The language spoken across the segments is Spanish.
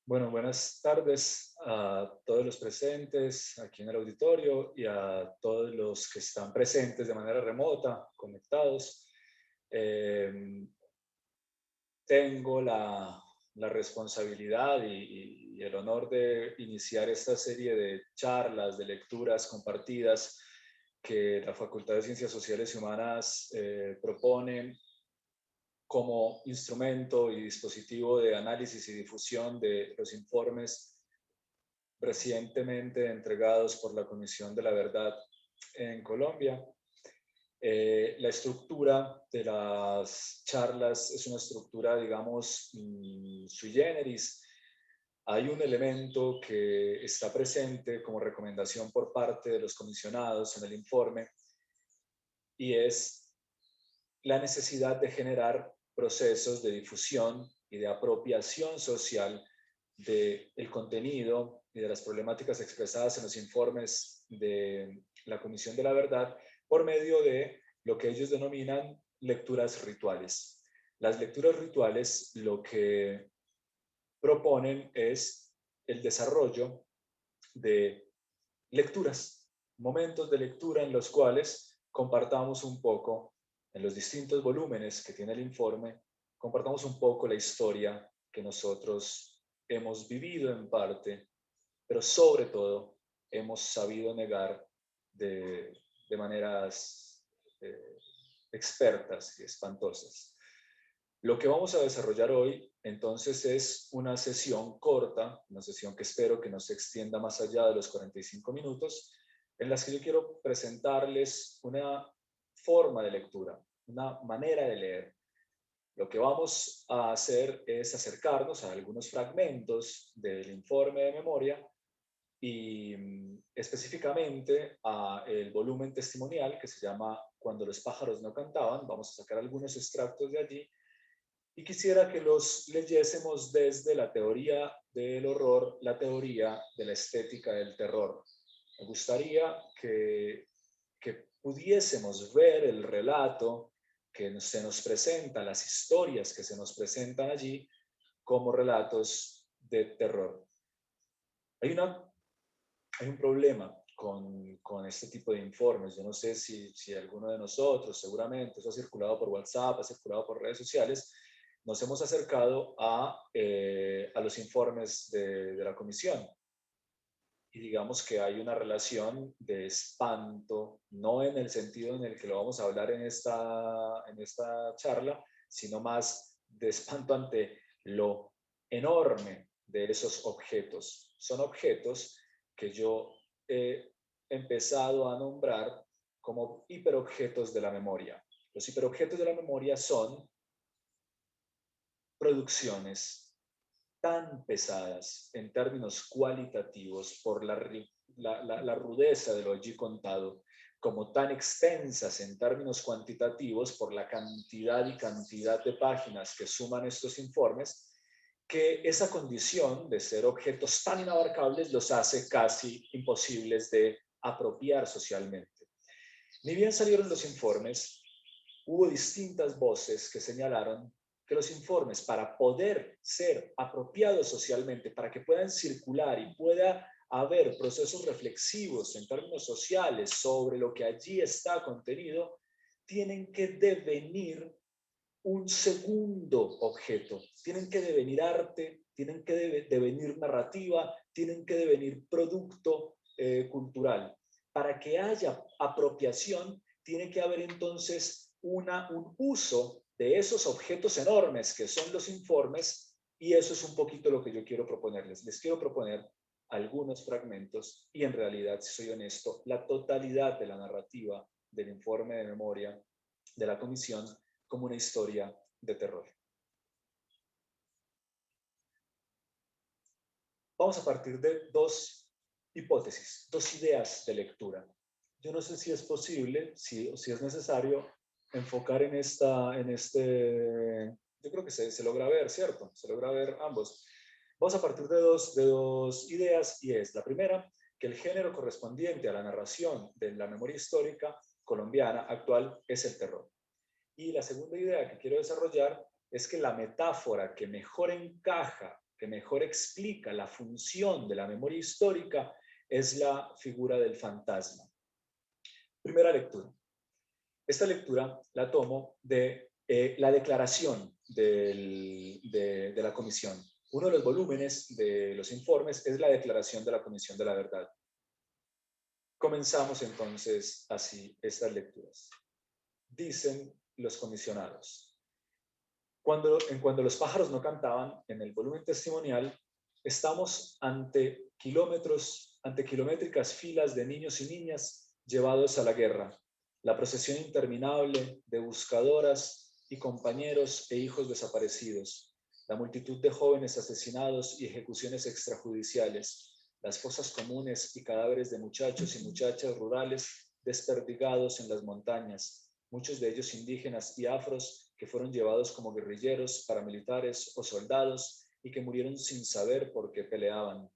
Bueno, buenas tardes a todos los presentes aquí en el auditorio y a todos los que están presentes de manera remota, conectados. Eh, Tengo la responsabilidad y el honor de iniciar esta serie de charlas, de lecturas compartidas que la Facultad de Ciencias Sociales y Humanas propone como instrumento y dispositivo de análisis y difusión de los informes recientemente entregados por la Comisión de la Verdad en Colombia. La estructura de las charlas es una estructura, digamos, sui generis. Hay un elemento que está presente como recomendación por parte de los comisionados en el informe y es la necesidad de generar procesos de difusión y de apropiación social del contenido y de las problemáticas expresadas en los informes de la Comisión de la Verdad por medio de lo que ellos denominan lecturas rituales. Las lecturas rituales lo que proponen es el desarrollo de lecturas, momentos de lectura en los cuales compartamos un poco, en los distintos volúmenes que tiene el informe, compartamos un poco la historia que nosotros hemos vivido en parte, pero sobre todo hemos sabido negar de maneras expertas y espantosas. Lo que vamos a desarrollar hoy, entonces, es una sesión corta, una sesión que espero que no se extienda más allá de los 45 minutos, en las que yo quiero presentarles una forma de lectura, una manera de leer. Lo que vamos a hacer es acercarnos a algunos fragmentos del informe de memoria y específicamente a el volumen testimonial que se llama Cuando los pájaros no cantaban. Vamos a sacar algunos extractos de allí y quisiera que los leyésemos desde la teoría del horror, la teoría de la estética del terror. Me gustaría que pudiésemos ver el relato que se nos presenta, las historias que se nos presentan allí como relatos de terror. Hay, una, hay un problema con este tipo de informes. Yo no sé si alguno de nosotros, seguramente, eso ha circulado por WhatsApp, ha circulado por redes sociales, nos hemos acercado a los informes de la comisión y digamos que hay una relación de espanto, no en el sentido en el que lo vamos a hablar en esta charla, sino más de espanto ante lo enorme de esos objetos. Son objetos que yo he empezado a nombrar como hiperobjetos de la memoria. Los hiperobjetos de la memoria son producciones tan pesadas en términos cualitativos por la rudeza de lo allí contado, como tan extensas en términos cuantitativos por la cantidad y cantidad de páginas que suman estos informes, que esa condición de ser objetos tan inabarcables los hace casi imposibles de apropiar socialmente. Ni bien salieron los informes, hubo distintas voces que señalaron que los informes, para poder ser apropiados socialmente, para que puedan circular y pueda haber procesos reflexivos en términos sociales sobre lo que allí está contenido, tienen que devenir un segundo objeto, tienen que devenir arte, tienen que devenir narrativa, tienen que devenir producto cultural. Para que haya apropiación, tiene que haber entonces un uso de esos objetos enormes que son los informes, y eso es un poquito lo que yo quiero proponerles. Les quiero proponer algunos fragmentos y en realidad, si soy honesto, la totalidad de la narrativa del informe de memoria de la comisión como una historia de terror. Vamos a partir de dos hipótesis, dos ideas de lectura. Yo no sé si es posible, si es necesario enfocar en yo creo que se logra ver, ¿cierto? Se logra ver ambos. Vamos a partir de dos ideas, y es la primera, que el género correspondiente a la narración de la memoria histórica colombiana actual es el terror. Y la segunda idea que quiero desarrollar es que la metáfora que mejor encaja que mejor explica la función de la memoria histórica es la figura del fantasma. Primera lectura. Esta lectura la tomo de la declaración de la comisión. Uno de los volúmenes de los informes es la declaración de la Comisión de la Verdad. Comenzamos entonces así estas lecturas. Dicen los comisionados: cuando los pájaros no cantaban, en el volumen testimonial, estamos ante kilométricas filas de niños y niñas llevados a la guerra, la procesión interminable de buscadoras y compañeros e hijos desaparecidos, la multitud de jóvenes asesinados y ejecuciones extrajudiciales, las fosas comunes y cadáveres de muchachos y muchachas rurales desperdigados en las montañas, muchos de ellos indígenas y afros que fueron llevados como guerrilleros, paramilitares o soldados y que murieron sin saber por qué peleaban,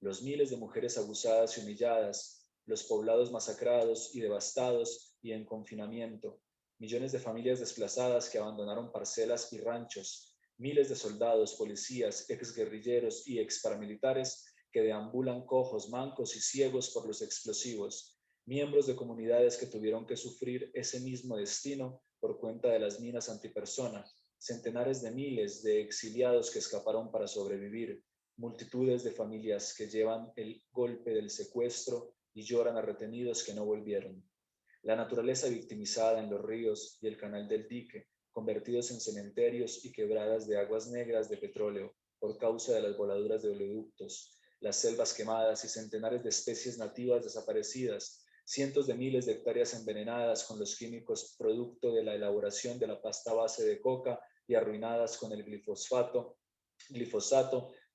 los miles de mujeres abusadas y humilladas, los poblados masacrados y devastados y en confinamiento, millones de familias desplazadas que abandonaron parcelas y ranchos, miles de soldados, policías, exguerrilleros y exparamilitares que deambulan cojos, mancos y ciegos por los explosivos, miembros de comunidades que tuvieron que sufrir ese mismo destino por cuenta de las minas antipersona, centenares de miles de exiliados que escaparon para sobrevivir, multitudes de familias que llevan el golpe del secuestro y lloran a retenidos que no volvieron. La naturaleza victimizada en los ríos y el canal del dique, convertidos en cementerios y quebradas de aguas negras de petróleo por causa de las voladuras de oleoductos, las selvas quemadas y centenares de especies nativas desaparecidas, cientos de miles de hectáreas envenenadas con los químicos producto de la elaboración de la pasta base de coca y arruinadas con el glifosato,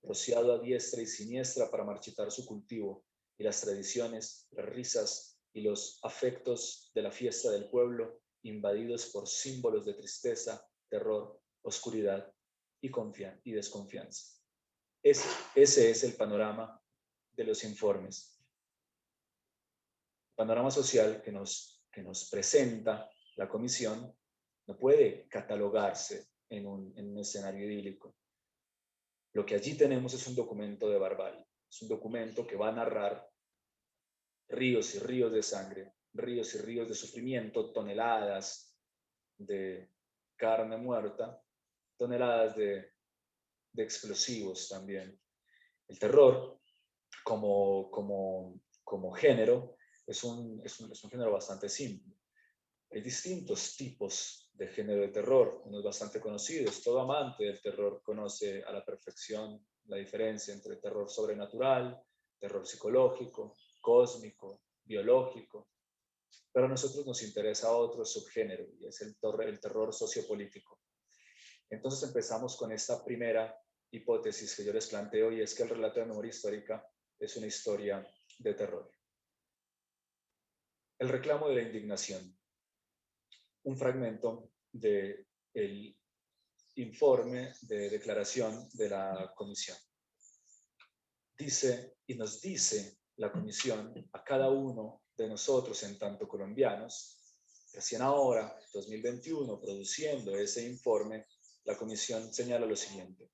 rociado a diestra y siniestra para marchitar su cultivo, y las tradiciones, las risas y los afectos de la fiesta del pueblo invadidos por símbolos de tristeza, terror, oscuridad y desconfianza. Ese es el panorama de los informes. El panorama social que nos presenta la comisión no puede catalogarse en un escenario idílico. Lo que allí tenemos es un documento de barbarie, es un documento que va a narrar ríos y ríos de sangre, ríos y ríos de sufrimiento, toneladas de carne muerta, toneladas de explosivos también. El terror como género es un género bastante simple. Hay distintos tipos de género de terror, unos bastante conocidos. Todo amante del terror conoce a la perfección la diferencia entre terror sobrenatural, terror psicológico, cósmico, biológico. Pero a nosotros nos interesa otro subgénero y es el terror sociopolítico. Entonces empezamos con esta primera hipótesis que yo les planteo, y es que el relato de memoria histórica es una historia de terror. El reclamo de la indignación. Un fragmento del informe de declaración de la comisión. Dice, y nos dice la comisión a cada uno de nosotros en tanto colombianos, recién ahora, 2021, produciendo ese informe, la comisión señala lo siguiente: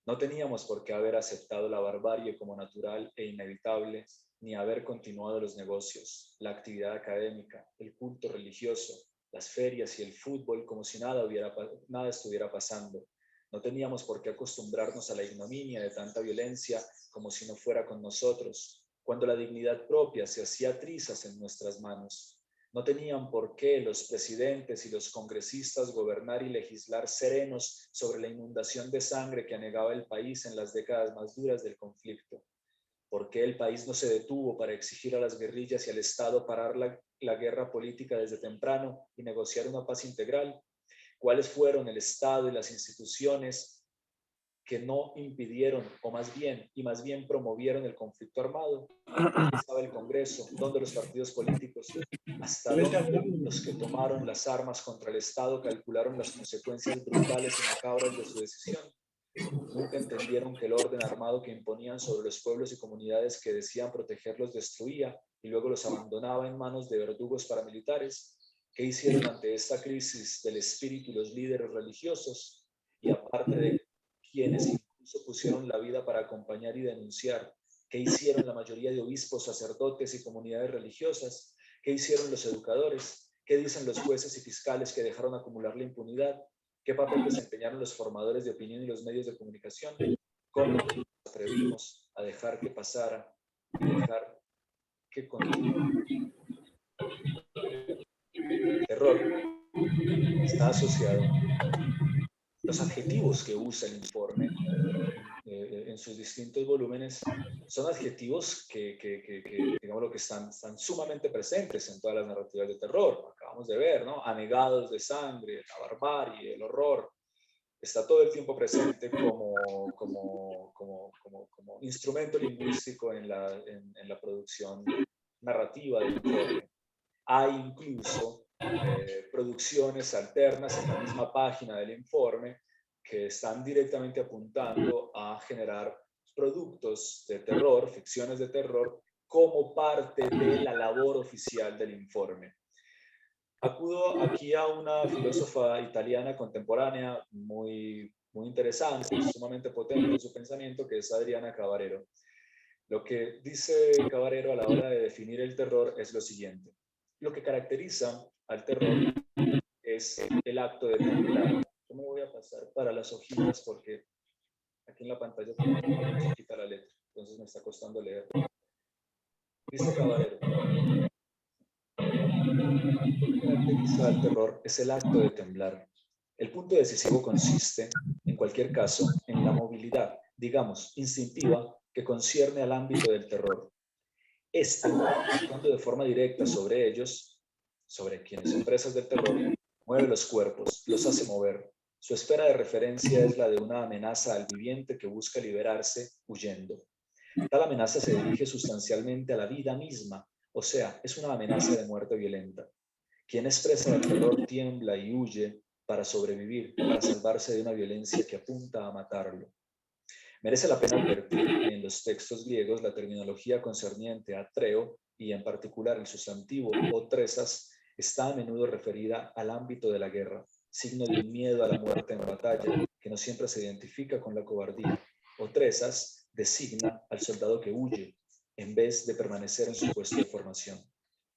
no teníamos por qué haber aceptado la barbarie como natural e inevitable, ni haber continuado los negocios, la actividad académica, el culto religioso, las ferias y el fútbol como si nada estuviera pasando. No teníamos por qué acostumbrarnos a la ignominia de tanta violencia como si no fuera con nosotros, cuando la dignidad propia se hacía trizas en nuestras manos. No tenían por qué los presidentes y los congresistas gobernar y legislar serenos sobre la inundación de sangre que anegaba el país en las décadas más duras del conflicto. ¿Por qué el país no se detuvo para exigir a las guerrillas y al Estado parar la guerra política desde temprano y negociar una paz integral? ¿Cuáles fueron el Estado y las instituciones que no impidieron, más bien promovieron el conflicto armado? ¿Dónde estaba el Congreso? ¿Dónde los partidos políticos? ¿Hasta dónde los que tomaron las armas contra el Estado calcularon las consecuencias brutales y macabras de su decisión? Nunca entendieron que el orden armado que imponían sobre los pueblos y comunidades que decían proteger los destruía y luego los abandonaba en manos de verdugos paramilitares. ¿Qué hicieron ante esta crisis del espíritu los líderes religiosos? Y aparte de quienes incluso pusieron la vida para acompañar y denunciar. ¿Qué hicieron la mayoría de obispos, sacerdotes y comunidades religiosas? ¿Qué hicieron los educadores? ¿Qué dicen los jueces y fiscales que dejaron acumular la impunidad? ¿Qué papel desempeñaron los formadores de opinión y los medios de comunicación? ¿Cómo nos atrevimos a dejar que pasara y dejar que continúe? Terror está asociado. Los adjetivos que usa el informe en sus distintos volúmenes son adjetivos que digamos, lo que están sumamente presentes en todas las narrativas de terror. Acabamos de ver, ¿no? Anegados de sangre, la barbarie, el horror. Está todo el tiempo presente como instrumento lingüístico en la producción narrativa del informe. Hay incluso producciones alternas en la misma página del informe que están directamente apuntando a generar productos de terror, ficciones de terror, como parte de la labor oficial del informe. Acudo aquí a una filósofa italiana contemporánea muy interesante, sumamente potente en su pensamiento, que es Adriana Cavarero. Lo que dice Cavarero a la hora de definir el terror es lo siguiente. Lo que caracteriza al terror es el acto de temblar. Yo me voy a pasar para las hojitas porque aquí en la pantalla tengo chiquita la letra, entonces me está costando leer. Dice Cavarero, lo que caracteriza al terror es el acto de temblar. El punto decisivo consiste, en cualquier caso, en la movilidad, digamos, instintiva, que concierne al ámbito del terror. Este, actuando de forma directa sobre ellos, sobre quienes son presas del terror, mueve los cuerpos, los hace mover. Su esfera de referencia es la de una amenaza al viviente que busca liberarse huyendo. Tal amenaza se dirige sustancialmente a la vida misma, o sea, es una amenaza de muerte violenta. Quien es presa del terror tiembla y huye para sobrevivir, para salvarse de una violencia que apunta a matarlo. Merece la pena advertir que en los textos griegos la terminología concerniente a treo y en particular el sustantivo o tresas está a menudo referida al ámbito de la guerra, signo de un miedo a la muerte en batalla que no siempre se identifica con la cobardía. O tresas designa al soldado que huye en vez de permanecer en su puesto de formación.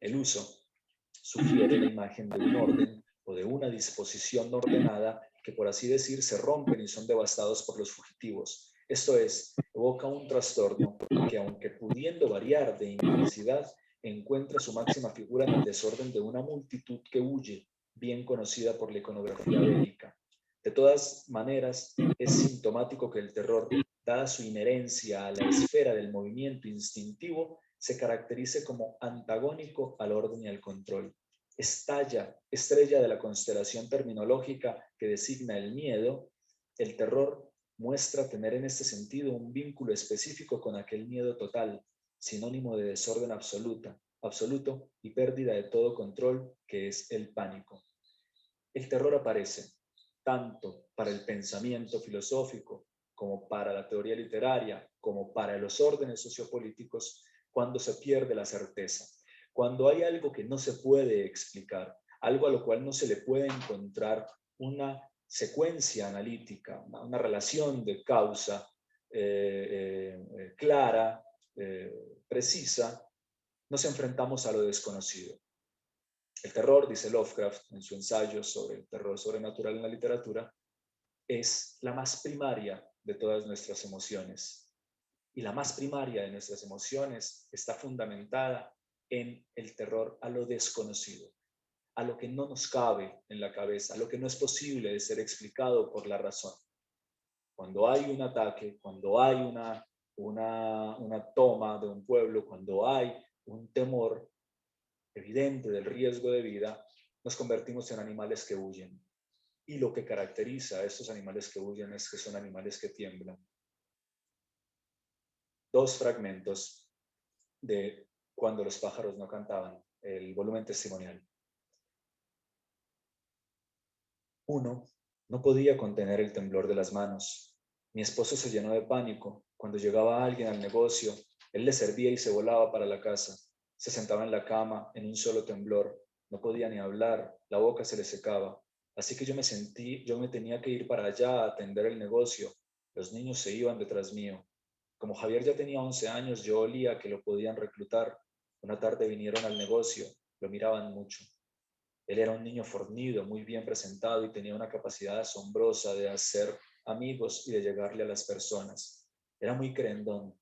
El uso sugiere la imagen de un orden o de una disposición ordenada que, por así decir, se rompen y son devastados por los fugitivos. Esto es, evoca un trastorno que, aunque pudiendo variar de intensidad, encuentra su máxima figura en el desorden de una multitud que huye, bien conocida por la iconografía bélica. De todas maneras, es sintomático que el terror, dada su inherencia a la esfera del movimiento instintivo, se caracterice como antagónico al orden y al control. Estrella de la constelación terminológica que designa el miedo, el terror muestra tener en este sentido un vínculo específico con aquel miedo total, sinónimo de desorden absoluto y pérdida de todo control, que es el pánico. El terror aparece tanto para el pensamiento filosófico como para la teoría literaria, como para los órdenes sociopolíticos, cuando se pierde la certeza, cuando hay algo que no se puede explicar, algo a lo cual no se le puede encontrar una secuencia analítica, una relación de causa clara, precisa, nos enfrentamos a lo desconocido. El terror, dice Lovecraft en su ensayo sobre el terror sobrenatural en la literatura, es la más primaria de todas nuestras emociones. Y la más primaria de nuestras emociones está fundamentada en el terror a lo desconocido, a lo que no nos cabe en la cabeza, a lo que no es posible de ser explicado por la razón. Cuando hay un ataque, cuando hay una toma de un pueblo, cuando hay un temor evidente del riesgo de vida, nos convertimos en animales que huyen. Y lo que caracteriza a estos animales que huyen es que son animales que tiemblan. Dos fragmentos de Cuando los pájaros no cantaban, el volumen testimonial. 1. No podía contener el temblor de las manos. Mi esposo se llenó de pánico. Cuando llegaba alguien al negocio, él le servía y se volaba para la casa. Se sentaba en la cama en un solo temblor. No podía ni hablar, la boca se le secaba. Así que yo me tenía que ir para allá a atender el negocio, Los niños se iban detrás mío. Como Javier ya tenía 11 años, yo olía que lo podían reclutar. Una tarde vinieron al negocio, lo miraban mucho. Él era un niño fornido, muy bien presentado y tenía una capacidad asombrosa de hacer amigos y de llegarle a las personas. Era muy querendón.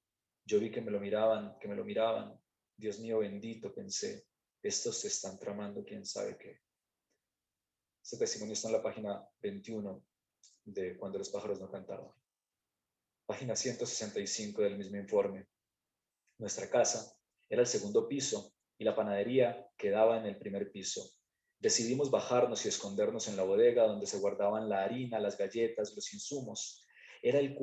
Yo vi que me lo miraban, que me lo miraban. Dios mío bendito, pensé, estos se están tramando quién sabe qué. Este testimonio está en la página 21 de Cuando los pájaros no cantaban. Página 165 del mismo informe. Nuestra casa era el segundo piso y la panadería quedaba en el primer piso. Decidimos bajarnos y escondernos en la bodega donde se guardaban la harina, las galletas, los insumos. Era un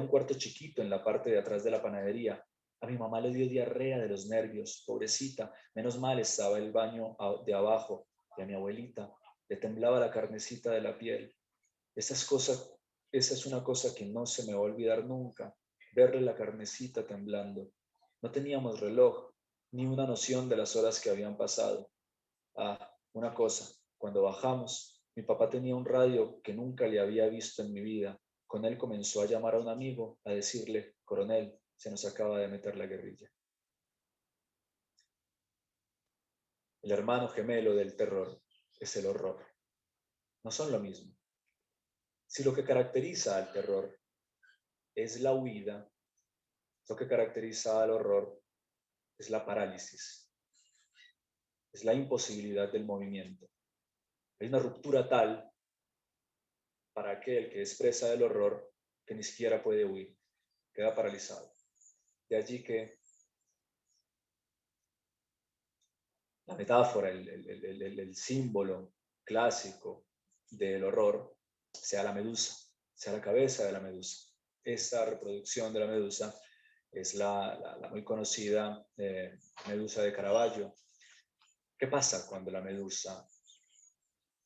cuarto chiquito en la parte de atrás de la panadería. A mi mamá le dio diarrea de los nervios, pobrecita. Menos mal estaba el baño de abajo. Y a mi abuelita le temblaba la carnecita de la piel. Esa es una cosa que no se me va a olvidar nunca, verle la carnecita temblando. No teníamos reloj, ni una noción de las horas que habían pasado. Ah, una cosa, cuando bajamos, mi papá tenía un radio que nunca le había visto en mi vida. Con él comenzó a llamar a un amigo, a decirle, coronel, se nos acaba de meter la guerrilla. El hermano gemelo del terror es el horror. No son lo mismo. Si lo que caracteriza al terror es la huida, lo que caracteriza al horror es la parálisis, es la imposibilidad del movimiento. Hay una ruptura tal para aquel que expresa el horror que ni siquiera puede huir, queda paralizado. De allí que la metáfora, el símbolo clásico del horror sea la medusa, sea la cabeza de la medusa. Esta reproducción de la medusa es la muy conocida medusa de Caravaggio. ¿Qué pasa cuando la medusa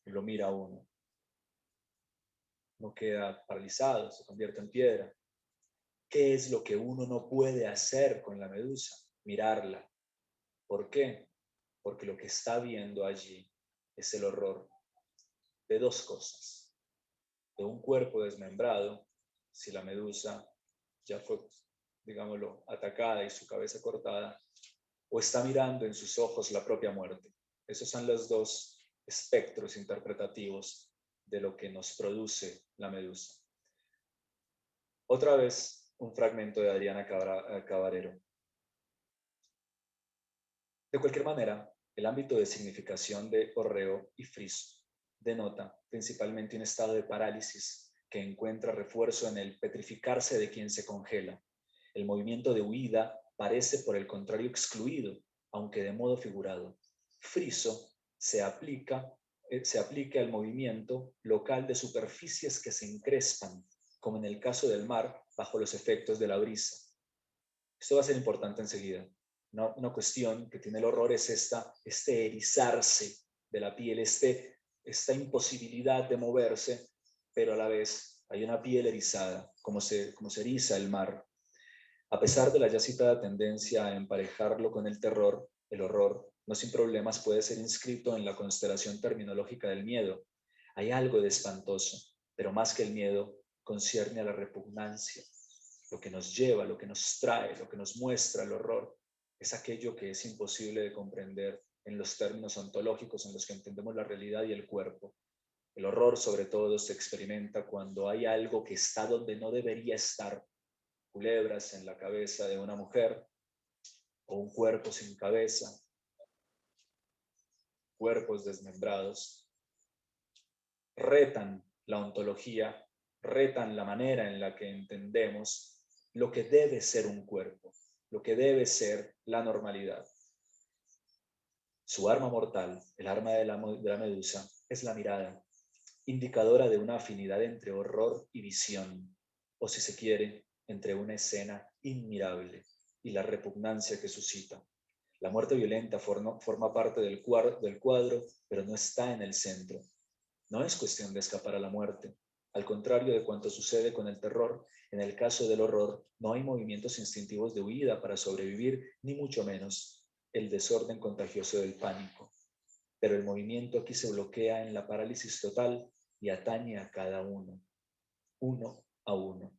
lo mira a uno? No queda paralizado, se convierte en piedra. ¿Qué es lo que uno no puede hacer con la medusa? Mirarla. ¿Por qué? Porque lo que está viendo allí es el horror de dos cosas. De un cuerpo desmembrado, si la medusa ya fue, digámoslo, atacada y su cabeza cortada, o está mirando en sus ojos la propia muerte. Esos son los dos espectros interpretativos de lo que nos produce la medusa. Otra vez, un fragmento de Adriana Cabarero. De cualquier manera, el ámbito de significación de Orreo y Friso denota principalmente un estado de parálisis que encuentra refuerzo en el petrificarse de quien se congela. El movimiento de huida parece, por el contrario, excluido, aunque de modo figurado. Friso se aplica al movimiento local de superficies que se encrespan, como en el caso del mar, bajo los efectos de la brisa. Esto va a ser importante enseguida. Una cuestión que tiene el horror es este erizarse de la piel, esta imposibilidad de moverse, pero a la vez hay una piel erizada, como se eriza el mar. A pesar de la ya citada tendencia a emparejarlo con el terror, el horror, no sin problemas puede ser inscrito en la constelación terminológica del miedo. Hay algo de espantoso, pero más que el miedo, concierne a la repugnancia. Lo que nos lleva, lo que nos trae, lo que nos muestra el horror, es aquello que es imposible de comprender en los términos ontológicos en los que entendemos la realidad y el cuerpo. El horror, sobre todo, se experimenta cuando hay algo que está donde no debería estar. Culebras en la cabeza de una mujer o un cuerpo sin cabeza, cuerpos desmembrados, retan la ontología, retan la manera en la que entendemos lo que debe ser un cuerpo, lo que debe ser la normalidad. Su arma mortal, el arma de la medusa, es la mirada, indicadora de una afinidad entre horror y visión, o si se quiere, entre una escena inmirable y la repugnancia que suscita. La muerte violenta forma parte del cuadro, pero no está en el centro. No es cuestión de escapar a la muerte. Al contrario de cuanto sucede con el terror, en el caso del horror no hay movimientos instintivos de huida para sobrevivir, ni mucho menos el desorden contagioso del pánico. Pero el movimiento aquí se bloquea en la parálisis total y atañe a cada uno, uno a uno.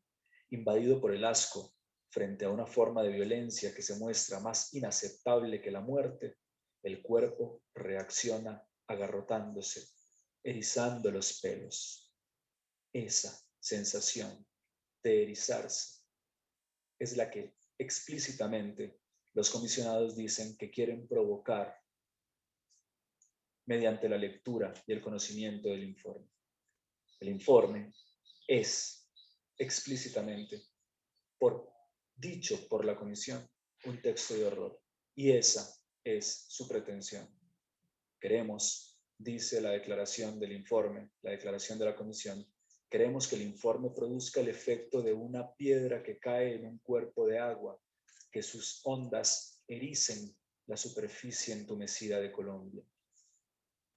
invadido por el asco frente a una forma de violencia que se muestra más inaceptable que la muerte, el cuerpo reacciona agarrotándose, erizando los pelos. Esa sensación de erizarse es la que explícitamente los comisionados dicen que quieren provocar mediante la lectura y el conocimiento del informe. El informe es explícitamente dicho por la comisión un texto de horror, y esa es su pretensión. Queremos, dice la declaración del informe, la declaración de la comisión, queremos que el informe produzca el efecto de una piedra que cae en un cuerpo de agua, que sus ondas ericen la superficie entumecida de Colombia.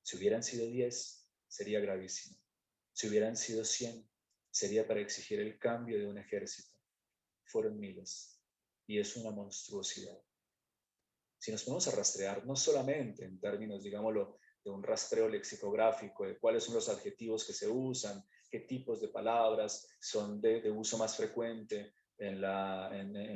Si hubieran sido 10, sería gravísimo. Si hubieran sido 100, sería para exigir el cambio de un ejército. Fueron miles, y es una monstruosidad. Si nos ponemos a rastrear, no solamente en términos, digámoslo, de un rastreo lexicográfico, de cuáles son los adjetivos que se usan, qué tipos de palabras son de uso más frecuente en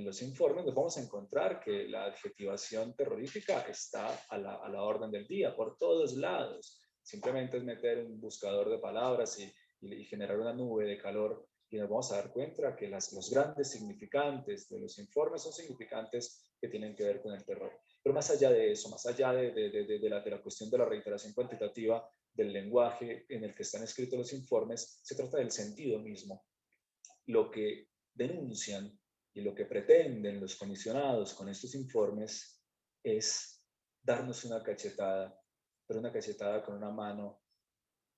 los informes, nos vamos a encontrar que la adjetivación terrorífica está a la orden del día, por todos lados. Simplemente es meter un buscador de palabras y generar una nube de calor, y nos vamos a dar cuenta que los grandes significantes de los informes son significantes que tienen que ver con el terror. Pero más allá de eso, más allá de la cuestión de la reiteración cuantitativa del lenguaje en el que están escritos los informes, se trata del sentido mismo. Lo que denuncian y lo que pretenden los comisionados con estos informes es darnos una cachetada, pero una cachetada con una mano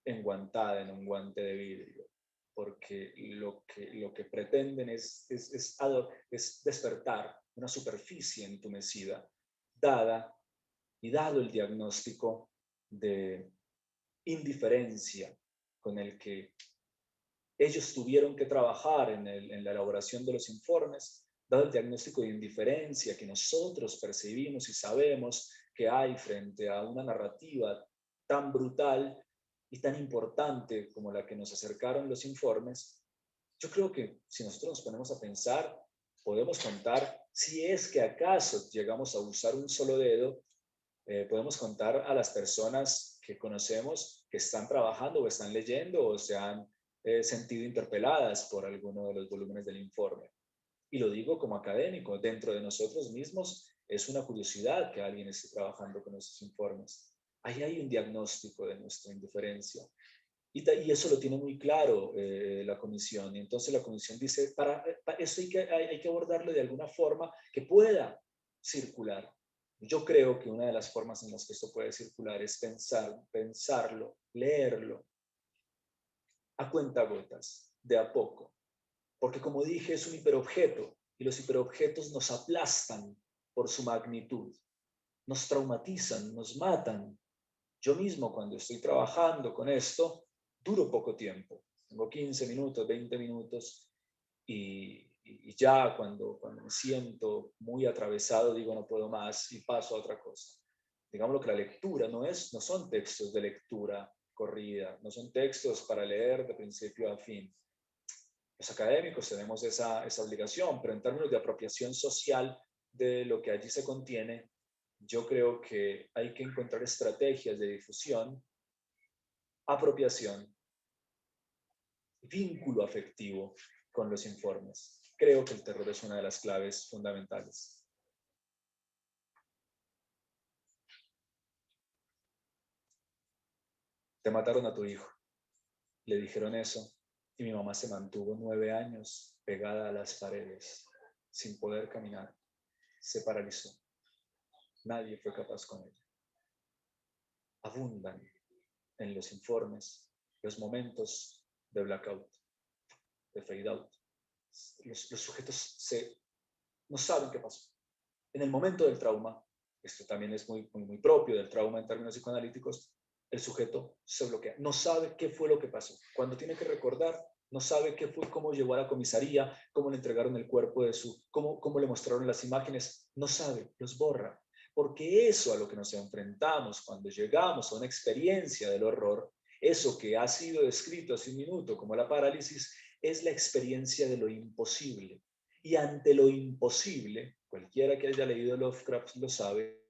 enguantada en un guante de vidrio, porque lo que pretenden es despertar una superficie entumecida, dado el diagnóstico de indiferencia con el que ellos tuvieron que trabajar en la elaboración de los informes, dado el diagnóstico de indiferencia que nosotros percibimos y sabemos que hay frente a una narrativa tan brutal y tan importante como la que nos acercaron los informes. Yo creo que si nosotros nos ponemos a pensar, podemos contar, si es que acaso llegamos a usar un solo dedo, podemos contar a las personas que conocemos que están trabajando o están leyendo o se han sentido interpeladas por alguno de los volúmenes del informe. Y lo digo como académico, dentro de nosotros mismos es una curiosidad que alguien esté trabajando con esos informes. Ahí hay un diagnóstico de nuestra indiferencia. Y eso lo tiene muy claro la comisión. Y entonces la comisión dice, para eso hay que abordarlo de alguna forma que pueda circular. Yo creo que una de las formas en las que esto puede circular es pensarlo, leerlo, a cuentagotas, de a poco. Porque como dije, es un hiperobjeto y los hiperobjetos nos aplastan por su magnitud, nos traumatizan, nos matan. Yo mismo cuando estoy trabajando con esto, duro poco tiempo. Tengo 15 minutos, 20 minutos y ya cuando me siento muy atravesado digo no puedo más y paso a otra cosa. Digamos que la lectura no son textos de lectura corrida, no son textos para leer de principio a fin. Los académicos tenemos esa obligación, pero en términos de apropiación social de lo que allí se contiene, yo creo que hay que encontrar estrategias de difusión, apropiación, vínculo afectivo con los informes. Creo que el terror es una de las claves fundamentales. Te mataron a tu hijo. Le dijeron eso y mi mamá se mantuvo 9 años pegada a las paredes, sin poder caminar. Se paralizó. Nadie fue capaz con ella. Abundan en los informes los momentos de blackout, de fade out. Los sujetos no saben qué pasó. En el momento del trauma, esto también es muy propio del trauma en términos psicoanalíticos, el sujeto se bloquea, no sabe qué fue lo que pasó. Cuando tiene que recordar, no sabe qué fue, cómo llegó a la comisaría, cómo le entregaron el cuerpo cómo le mostraron las imágenes, no sabe, los borra. Porque eso a lo que nos enfrentamos cuando llegamos a una experiencia del horror, eso que ha sido descrito hace un minuto como la parálisis, es la experiencia de lo imposible. Y ante lo imposible, cualquiera que haya leído Lovecraft lo sabe,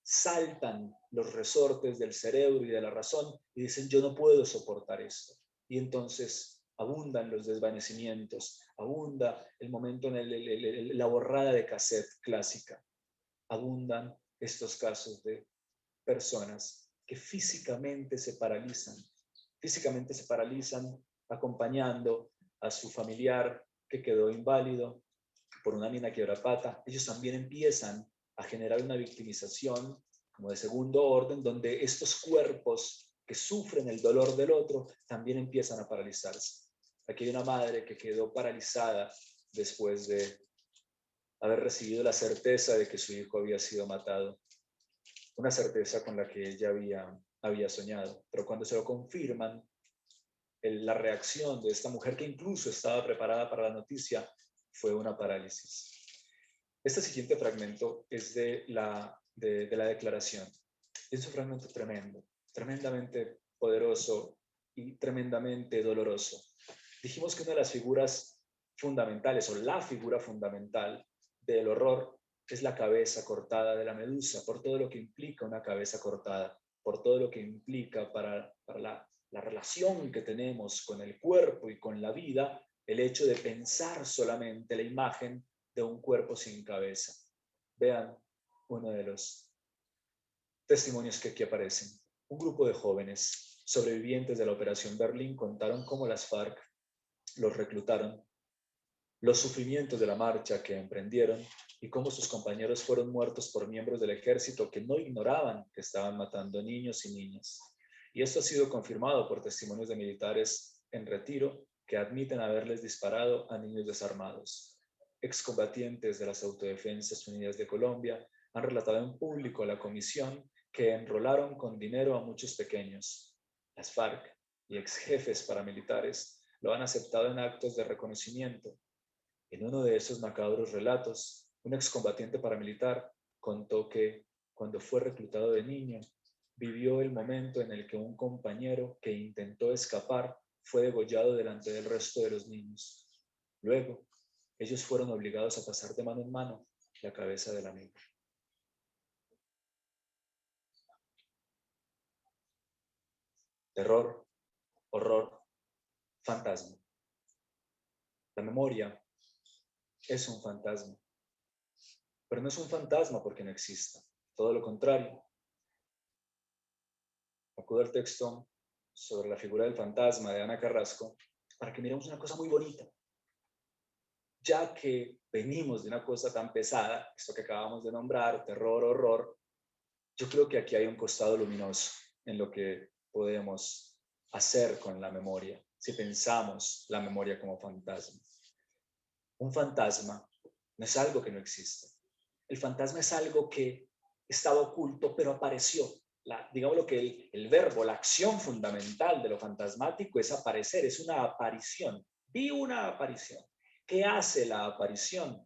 saltan los resortes del cerebro y de la razón y dicen, yo no puedo soportar esto. Y entonces abundan los desvanecimientos, abunda el momento en la borrada de cassette clásica, abundan estos casos de personas que físicamente se paralizan acompañando a su familiar que quedó inválido por una mina quiebrapata. Ellos también empiezan a generar una victimización como de segundo orden, donde estos cuerpos que sufren el dolor del otro también empiezan a paralizarse. Aquí hay una madre que quedó paralizada después de haber recibido la certeza de que su hijo había sido matado, una certeza con la que ella había soñado, pero cuando se lo confirman, la reacción de esta mujer, que incluso estaba preparada para la noticia, fue una parálisis. Este siguiente fragmento es de la declaración. Es un fragmento tremendo, tremendamente poderoso y tremendamente doloroso. Dijimos que una de las figuras fundamentales, o la figura fundamental del horror, es la cabeza cortada de la medusa, por todo lo que implica una cabeza cortada, por todo lo que implica para la relación que tenemos con el cuerpo y con la vida, el hecho de pensar solamente la imagen de un cuerpo sin cabeza. Vean uno de los testimonios que aquí aparecen. Un grupo de jóvenes sobrevivientes de la Operación Berlín contaron cómo las FARC los reclutaron, los sufrimientos de la marcha que emprendieron y cómo sus compañeros fueron muertos por miembros del ejército que no ignoraban que estaban matando niños y niñas. Y esto ha sido confirmado por testimonios de militares en retiro que admiten haberles disparado a niños desarmados. Excombatientes de las Autodefensas Unidas de Colombia han relatado en público a la comisión que enrolaron con dinero a muchos pequeños. Las FARC y exjefes paramilitares lo han aceptado en actos de reconocimiento. En uno de esos macabros relatos, un excombatiente paramilitar contó que, cuando fue reclutado de niño, vivió el momento en el que un compañero que intentó escapar fue degollado delante del resto de los niños. Luego, ellos fueron obligados a pasar de mano en mano la cabeza del amigo. Terror, horror, fantasma. La memoria es un fantasma, pero no es un fantasma porque no exista, todo lo contrario. Acudo al texto sobre la figura del fantasma de Ana Carrasco para que miremos una cosa muy bonita. Ya que venimos de una cosa tan pesada, esto que acabamos de nombrar, terror, horror, yo creo que aquí hay un costado luminoso en lo que podemos hacer con la memoria, si pensamos la memoria como fantasma. Un fantasma no es algo que no existe. El fantasma es algo que estaba oculto, pero apareció. Digamos que el verbo, la acción fundamental de lo fantasmático es aparecer, es una aparición. Vi una aparición. ¿Qué hace la aparición?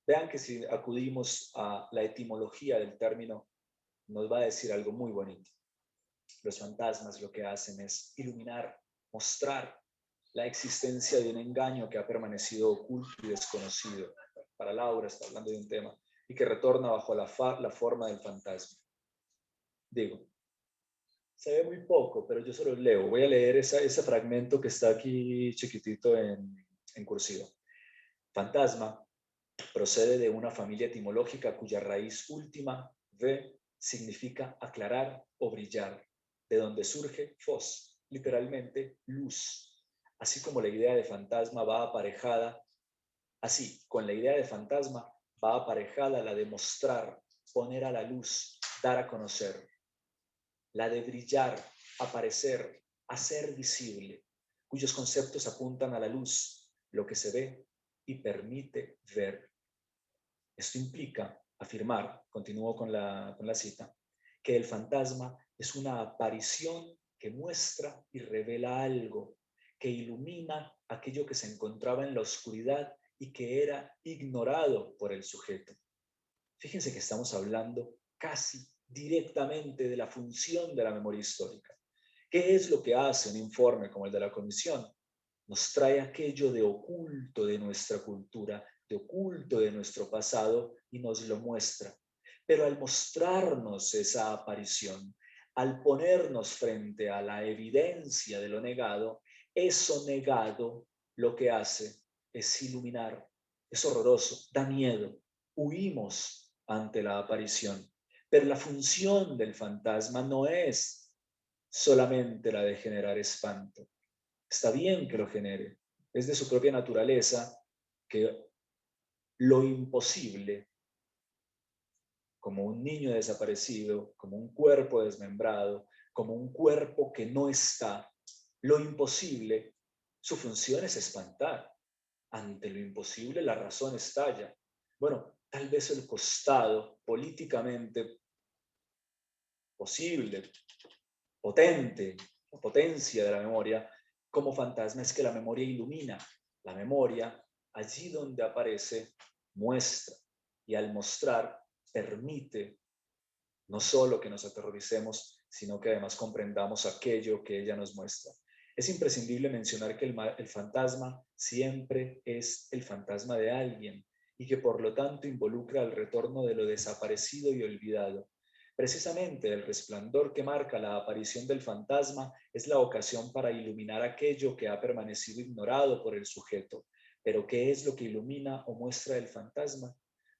Vean que si acudimos a la etimología del término, nos va a decir algo muy bonito. Los fantasmas lo que hacen es iluminar, mostrar la existencia de un engaño que ha permanecido oculto y desconocido. Para Laura está hablando de un tema y que retorna bajo la forma del fantasma. Digo, se ve muy poco, pero yo solo leo. Voy a leer ese fragmento que está aquí chiquitito en cursiva. Fantasma procede de una familia etimológica cuya raíz última, V, significa aclarar o brillar, de donde surge fos, literalmente luz. Así como la idea de fantasma va aparejada, así, con la idea de fantasma va aparejada la de mostrar, poner a la luz, dar a conocer. La de brillar, aparecer, hacer visible, cuyos conceptos apuntan a la luz, lo que se ve y permite ver. Esto implica afirmar, continúo con la cita, que el fantasma es una aparición que muestra y revela algo, que ilumina aquello que se encontraba en la oscuridad y que era ignorado por el sujeto. Fíjense que estamos hablando casi directamente de la función de la memoria histórica. ¿Qué es lo que hace un informe como el de la comisión? Nos trae aquello de oculto de nuestra cultura, de oculto de nuestro pasado y nos lo muestra. Pero al mostrarnos esa aparición, al ponernos frente a la evidencia de lo negado, eso negado lo que hace es iluminar. Es horroroso, da miedo, huimos ante la aparición. Pero la función del fantasma no es solamente la de generar espanto. Está bien que lo genere, es de su propia naturaleza que lo imposible, como un niño desaparecido, como un cuerpo desmembrado, como un cuerpo que no está, lo imposible, su función es espantar. Ante lo imposible la razón estalla. Bueno, tal vez el costado políticamente posible, potente, la potencia de la memoria como fantasma es que la memoria ilumina. La memoria, allí donde aparece, muestra. Y al mostrar, permite no solo que nos aterroricemos, sino que además comprendamos aquello que ella nos muestra. Es imprescindible mencionar que el fantasma siempre es el fantasma de alguien y que por lo tanto involucra el retorno de lo desaparecido y olvidado. Precisamente el resplandor que marca la aparición del fantasma es la ocasión para iluminar aquello que ha permanecido ignorado por el sujeto. Pero ¿qué es lo que ilumina o muestra el fantasma?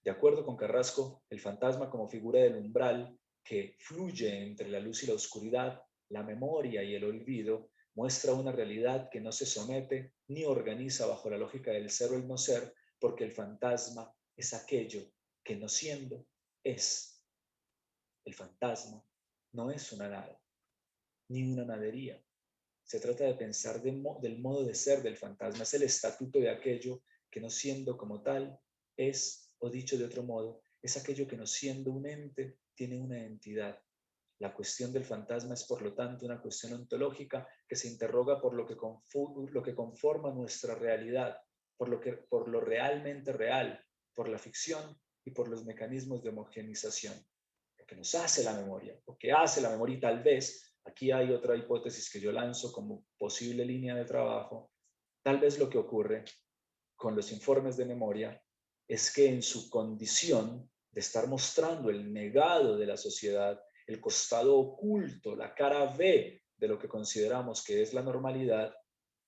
De acuerdo con Carrasco, el fantasma como figura del umbral que fluye entre la luz y la oscuridad, la memoria y el olvido, muestra una realidad que no se somete ni organiza bajo la lógica del ser o el no ser, porque el fantasma es aquello que no siendo es. El fantasma no es una nada, ni una nadería. Se trata de pensar del modo de ser del fantasma. Es el estatuto de aquello que no siendo como tal es, o dicho de otro modo, es aquello que no siendo un ente tiene una entidad. La cuestión del fantasma es, por lo tanto, una cuestión ontológica que se interroga por lo que conforma nuestra realidad, por lo realmente real, por la ficción y por los mecanismos de homogeneización. Lo que nos hace la memoria, lo que hace la memoria, y tal vez, aquí hay otra hipótesis que yo lanzo como posible línea de trabajo, tal vez lo que ocurre con los informes de memoria es que en su condición de estar mostrando el negado de la sociedad, el costado oculto, la cara B de lo que consideramos que es la normalidad,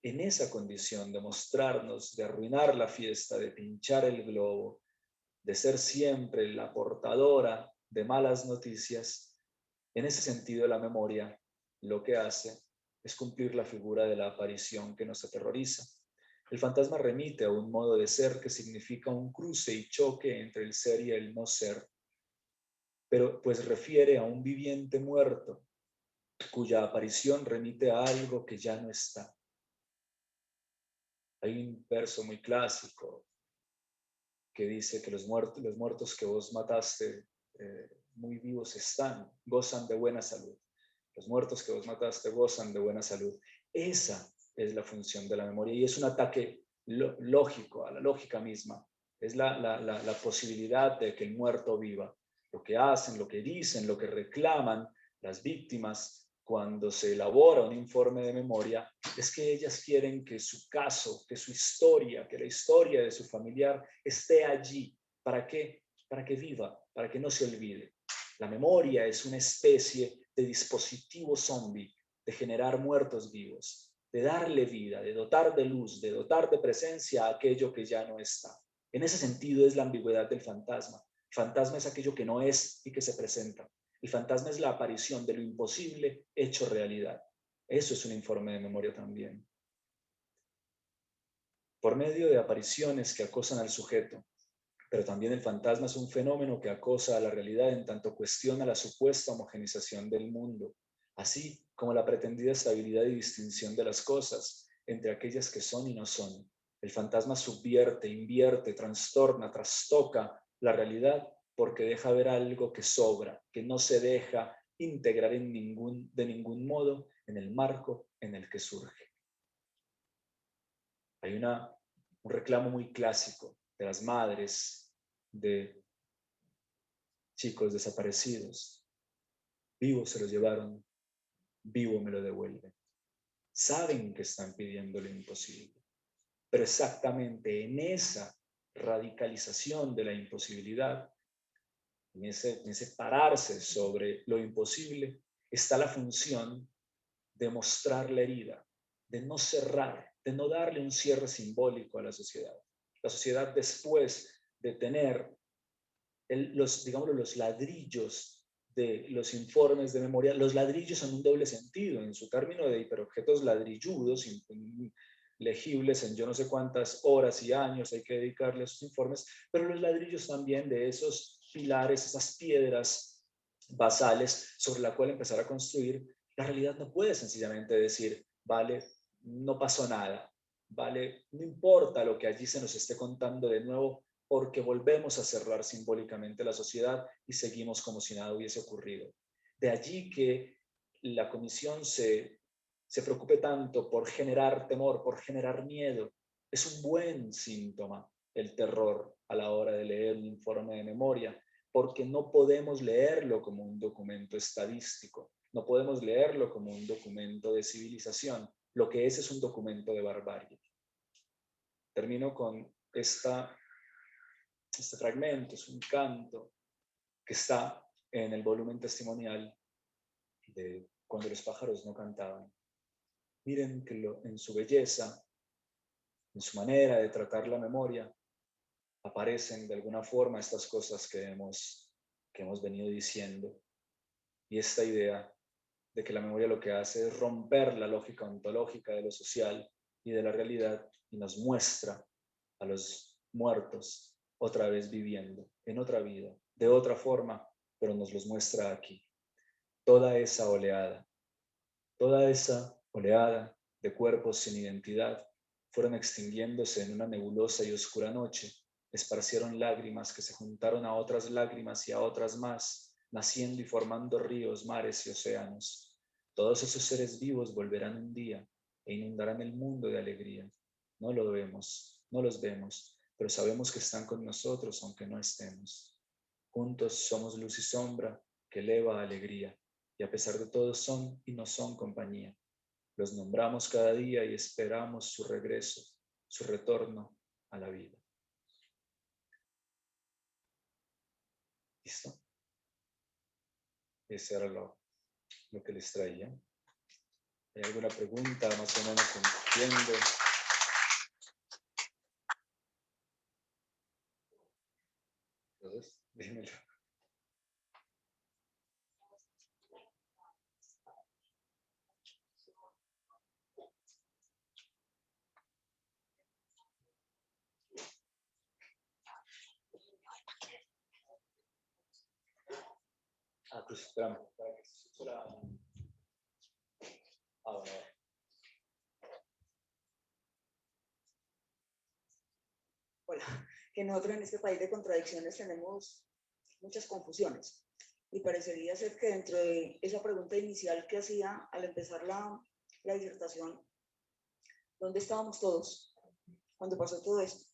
en esa condición de mostrarnos, de arruinar la fiesta, de pinchar el globo, de ser siempre la portadora de malas noticias, en ese sentido la memoria lo que hace es cumplir la figura de la aparición que nos aterroriza. El fantasma remite a un modo de ser que significa un cruce y choque entre el ser y el no ser, pero pues refiere a un viviente muerto cuya aparición remite a algo que ya no está. Hay un verso muy clásico que dice que los muertos que vos mataste muy vivos están, gozan de buena salud. Los muertos que vos mataste gozan de buena salud. Esa es la función de la memoria y es un ataque lógico a la lógica misma. Es la posibilidad de que el muerto viva. Lo que hacen, lo que dicen, lo que reclaman las víctimas cuando se elabora un informe de memoria es que ellas quieren que su caso, que su historia, que la historia de su familiar esté allí. ¿Para qué? Para que viva, para que no se olvide. La memoria es una especie de dispositivo zombie, de generar muertos vivos, de darle vida, de dotar de luz, de dotar de presencia a aquello que ya no está. En ese sentido es la ambigüedad del fantasma. El fantasma es aquello que no es y que se presenta. El fantasma es la aparición de lo imposible hecho realidad. Eso es un informe de memoria también. Por medio de apariciones que acosan al sujeto, pero también el fantasma es un fenómeno que acosa a la realidad en tanto cuestiona la supuesta homogenización del mundo, así como la pretendida estabilidad y distinción de las cosas entre aquellas que son y no son. El fantasma subvierte, invierte, trastorna, trastoca la realidad porque deja ver algo que sobra, que no se deja integrar de ningún modo en el marco en el que surge. Hay un reclamo muy clásico de las madres de chicos desaparecidos, Vivo se lo llevaron, vivo me lo devuelven. Saben que están pidiendo lo imposible, pero exactamente en esa radicalización de la imposibilidad, en ese pararse sobre lo imposible, está la función de mostrar la herida, de no cerrar, de no darle un cierre simbólico a la sociedad. La sociedad, después de tener los ladrillos de los informes de memoria, los ladrillos son un doble sentido, en su término de hiperobjetos ladrilludos, legibles en yo no sé cuántas horas y años hay que dedicarle a esos informes, pero los ladrillos también de esos pilares, esas piedras basales sobre la cual empezar a construir. La realidad no puede sencillamente decir, vale, no pasó nada, vale, no importa lo que allí se nos esté contando de nuevo, porque volvemos a cerrar simbólicamente la sociedad y seguimos como si nada hubiese ocurrido. De allí que la comisión se preocupe tanto por generar temor, por generar miedo. Es un buen síntoma el terror a la hora de leer un informe de memoria, porque no podemos leerlo como un documento estadístico, no podemos leerlo como un documento de civilización. Lo que es un documento de barbarie. Termino con este fragmento, es un canto que está en el volumen testimonial de Cuando los pájaros no cantaban. Miren que en su belleza, en su manera de tratar la memoria, aparecen de alguna forma estas cosas que hemos venido diciendo. Y esta idea de que la memoria lo que hace es romper la lógica ontológica de lo social y de la realidad y nos muestra a los muertos otra vez viviendo en otra vida, de otra forma, pero nos los muestra aquí. Toda esa oleada de cuerpos sin identidad fueron extinguiéndose en una nebulosa y oscura noche, esparcieron lágrimas que se juntaron a otras lágrimas y a otras más, naciendo y formando ríos, mares y océanos. Todos esos seres vivos volverán un día e inundarán el mundo de alegría. No lo vemos, no los vemos, pero sabemos que están con nosotros aunque no estemos. Juntos somos luz y sombra que eleva alegría, y a pesar de todo son y no son compañía. Los nombramos cada día y esperamos su regreso, su retorno a la vida. ¿Listo? Ese era lo que les traía. ¿Hay alguna pregunta? Más o menos entiendo. Entonces, dímelo. Pues espérame, para que se escuche la... Bueno. Hola, que nosotros en este país de contradicciones tenemos muchas confusiones. Y parecería ser que dentro de esa pregunta inicial que hacía al empezar la disertación, ¿dónde estábamos todos cuando pasó todo esto?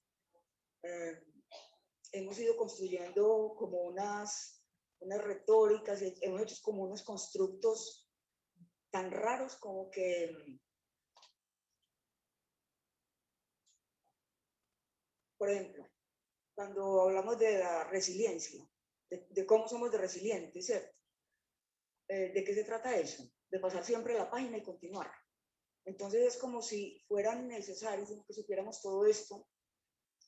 Hemos ido construyendo como unas retóricas, hemos hecho como unos constructos tan raros como que, por ejemplo, cuando hablamos de la resiliencia, de cómo somos de resilientes, ¿cierto? ¿De qué se trata eso? De pasar siempre la página y continuar. Entonces es como si fueran necesarios que supiéramos todo esto,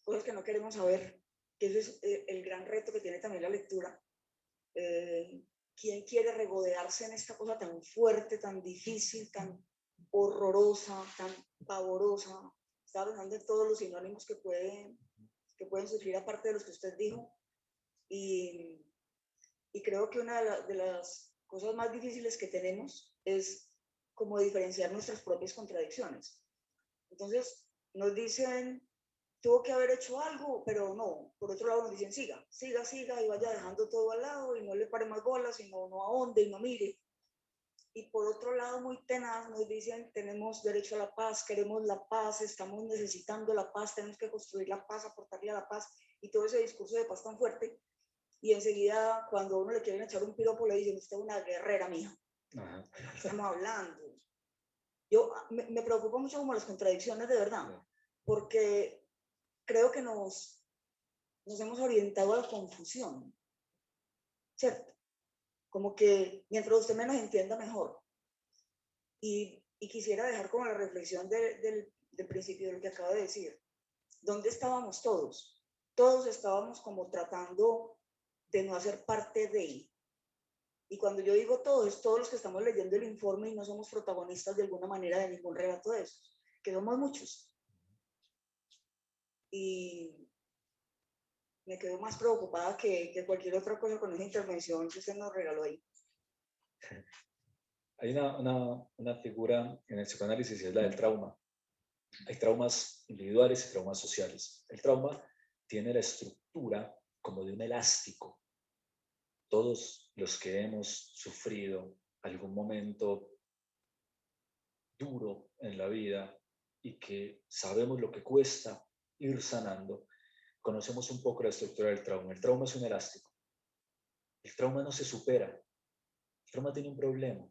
cosas que no queremos saber, que ese es el gran reto que tiene también la lectura. ¿Quién quiere regodearse en esta cosa tan fuerte, tan difícil, tan horrorosa, tan pavorosa? Estaba pensando en todos los sinónimos que pueden surgir aparte de los que usted dijo. Y creo que una de las cosas más difíciles que tenemos es como diferenciar nuestras propias contradicciones. Entonces nos dicen, tuvo que haber hecho algo, pero no. Por otro lado nos dicen, siga, siga, siga y vaya dejando todo al lado y no le pare más bolas y no ahonde y no mire. Y por otro lado, muy tenaz, nos dicen, tenemos derecho a la paz, queremos la paz, estamos necesitando la paz, tenemos que construir la paz, aportarle a la paz, y todo ese discurso de paz tan fuerte. y enseguida cuando a uno le quieren echar un piropo le dicen, usted es una guerrera, mija. Ajá. Estamos hablando. Yo me preocupa mucho como las contradicciones de verdad, porque creo que nos hemos orientado a la confusión, ¿cierto? Como que mientras usted menos entienda, mejor. Y quisiera dejar como la reflexión del principio de lo que acabo de decir. ¿Dónde estábamos todos? Todos estábamos como tratando de no hacer parte de. Y cuando yo digo todos, todos los que estamos leyendo el informe y no somos protagonistas de alguna manera de ningún relato de esos, que somos muchos. Y me quedo más preocupada que cualquier otra cosa con esa intervención que usted nos regaló ahí. Hay una figura en el psicoanálisis y es la del trauma. Hay traumas individuales y traumas sociales. El trauma tiene la estructura como de un elástico. Todos los que hemos sufrido algún momento duro en la vida y que sabemos lo que cuesta ir sanando, conocemos un poco la estructura del trauma. El trauma es un elástico. El trauma no se supera. El trauma tiene un problema.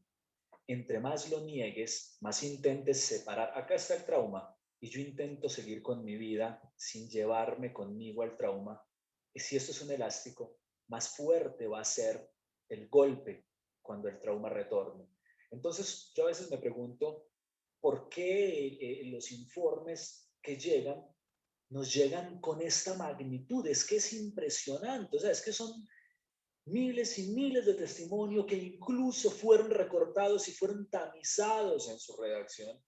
Entre más lo niegues, más intentes separar. Acá está el trauma y yo intento seguir con mi vida sin llevarme conmigo al trauma. Y si esto es un elástico, más fuerte va a ser el golpe cuando el trauma retorne. Entonces, yo a veces me pregunto, ¿por qué los informes que llegan nos llegan con esta magnitud? Es que es impresionante, o sea, es que son miles y miles de testimonios que incluso fueron recortados y fueron tamizados en su redacción.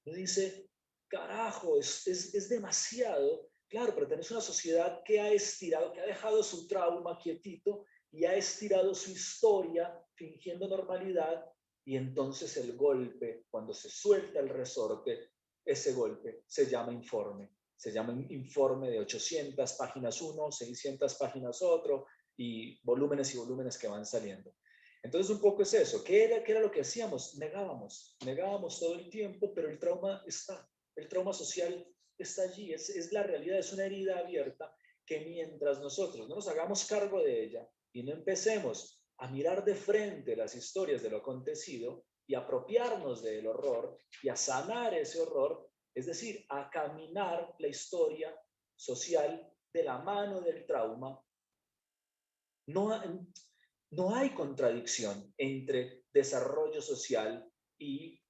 Uno dice, carajo, es demasiado. Claro, pero tenés una sociedad que ha estirado, que ha dejado su trauma quietito y ha estirado su historia fingiendo normalidad, y entonces el golpe, cuando se suelta el resorte, ese golpe se llama informe. Se llama informe de 800 páginas uno, 600 páginas otro, y volúmenes que van saliendo. Entonces un poco es eso. ¿Qué era lo que hacíamos? Negábamos todo el tiempo, pero el trauma está, el trauma social está allí, es la realidad, es una herida abierta que mientras nosotros no nos hagamos cargo de ella y no empecemos a mirar de frente las historias de lo acontecido y apropiarnos del horror y a sanar ese horror, es decir, a caminar la historia social de la mano del trauma, no hay contradicción entre desarrollo social y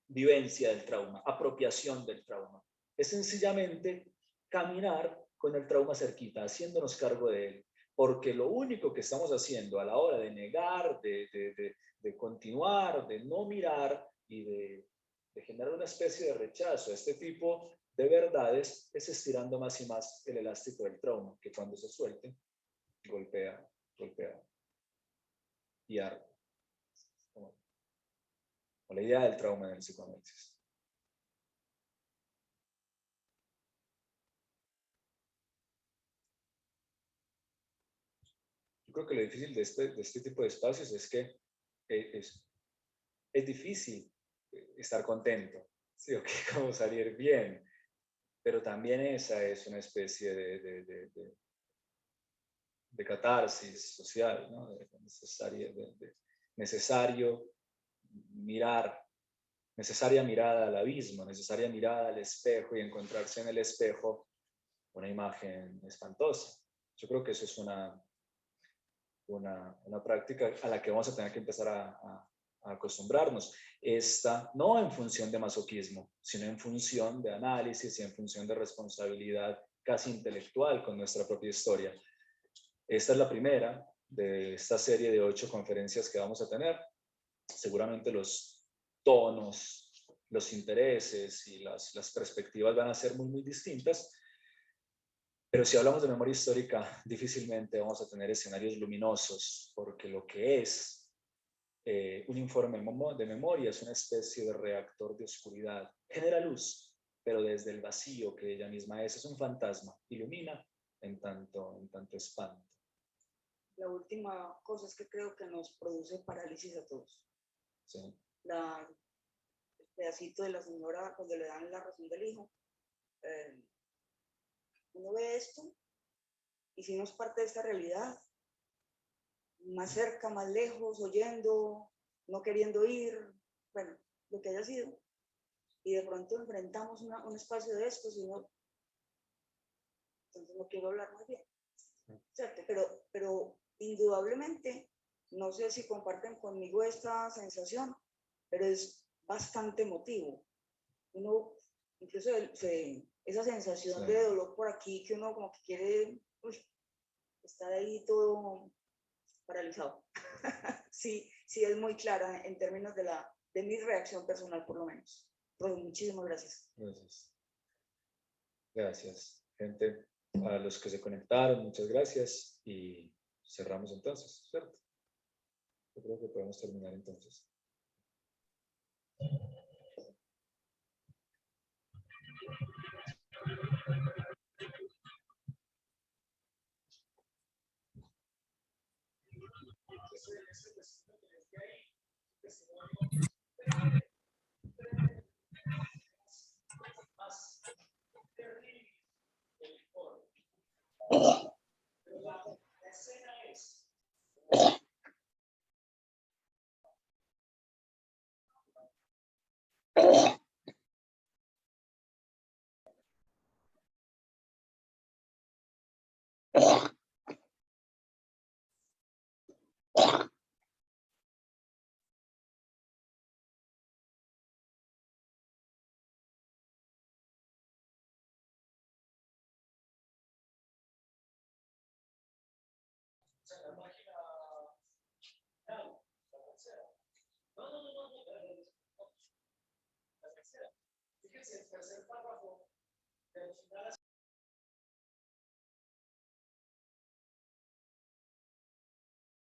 vivencia del trauma, apropiación del trauma. Es sencillamente caminar con el trauma cerquita, haciéndonos cargo de él. Porque lo único que estamos haciendo a la hora de negar, de continuar, de no mirar y de generar una especie de rechazo a este tipo de verdades es estirando más y más el elástico del trauma, que cuando se suelte, golpea y arde. Como la idea del trauma en el psicoanálisis. Yo creo que lo difícil de este tipo de espacios es que es difícil estar contento, ¿sí? O que como salir bien, pero también esa es una especie de catarsis social, ¿no? Necesario mirar, necesaria mirada al abismo, necesaria mirada al espejo y encontrarse en el espejo una imagen espantosa. Yo creo que eso es una práctica a la que vamos a tener que empezar a acostumbrarnos. Esta, no en función de masoquismo, sino en función de análisis y en función de responsabilidad casi intelectual con nuestra propia historia. Esta es la primera de esta serie de 8 conferencias que vamos a tener. Seguramente los tonos, los intereses y las perspectivas van a ser muy, muy distintas. Pero si hablamos de memoria histórica, difícilmente vamos a tener escenarios luminosos, porque lo que es un informe de memoria es una especie de reactor de oscuridad. Genera luz, pero desde el vacío que ella misma es un fantasma. Ilumina en tanto espanta. La última cosa es que creo que nos produce parálisis a todos. Sí. El pedacito de la señora cuando le dan la razón del hijo. Uno ve esto y si no es parte de esta realidad, más cerca, más lejos, oyendo, no queriendo ir, bueno, lo que haya sido, y de pronto enfrentamos un espacio de estos y no, entonces no quiero hablar más bien, ¿cierto? Pero indudablemente, no sé si comparten conmigo esta sensación, pero es bastante emotivo. Uno, incluso esa sensación de dolor por aquí, que uno como que quiere estar ahí todo paralizado. Sí, sí es muy clara en términos de mi reacción personal, por lo menos. Pues muchísimas gracias. Gracias. Gracias, gente. A los que se conectaron, muchas gracias. Y cerramos entonces, ¿cierto? Yo creo que podemos terminar entonces. La escena es la página. No, la tercera. No, la tercera. Fíjense, el tercer párrafo del final.